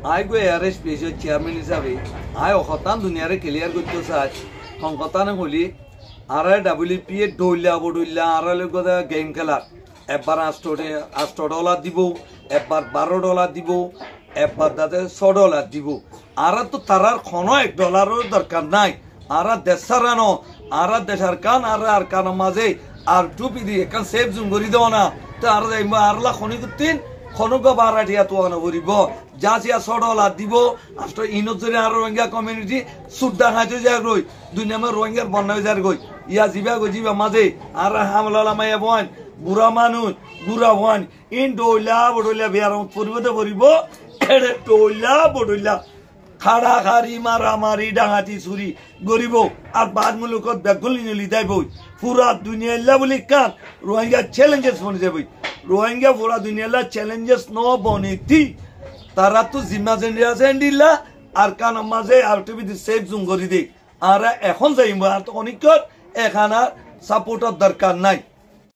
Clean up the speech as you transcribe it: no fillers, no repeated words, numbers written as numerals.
I go air special chairman হিসাবে আই অহতান দুনিয়ারে clear করতে চাই সংকতানে হলি আর ডাব্লিউপি এ ডইলা বডইলা আর লোক গেম খেলার একবার $8 দিব একবার $12 দিব একবার তাতে $6 দিব আর তো তারার কোনো $1 দরকার নাই আর দেশারানো আর দেশার কান আর কানের মাঝে আর টুপি দিয়ে কান সেফ জুম করি দেও না তো আর আরলা খনি করতেন খনক বারাটিয়া তো আনা করিব যা যা $6 দিব আষ্ট ইনজরে আর রোহিঙ্গা কমিউনিটি সুদ্দা খাইতে যায় রই দুনিয়া মে রোহিঙ্গার বন্যা হয়ে যায় গই ইয়া জিবা মাঝে আর হামলা মাইয়া বন বুড়া মানুষ বুড়া বন ইন ডইলা বডইলা বিয়ার পরিবতে পরিব এড়ে ডইলা বডইলা খাড়া খাড়ি মারামারি ডাঙাতি চুরি গরিব আর বাদ মুলুকত বেগুলি নলি যাইব পুরা দুনিয়া বলি কান রোহিঙ্গা চ্যালেঞ্জেস বনে যাব রোহিঙ্গা পুরা দুনিয়া চ্যালেঞ্জেস ন বনেতি তারা তো জিম্মা জেন্ডিয়া দিলা আর কান মাঝে আর টিভি সেফ জুম করি দে আর এখন যাইব আর তো অনেক এখানা সাপোর্টার দরকার নাই।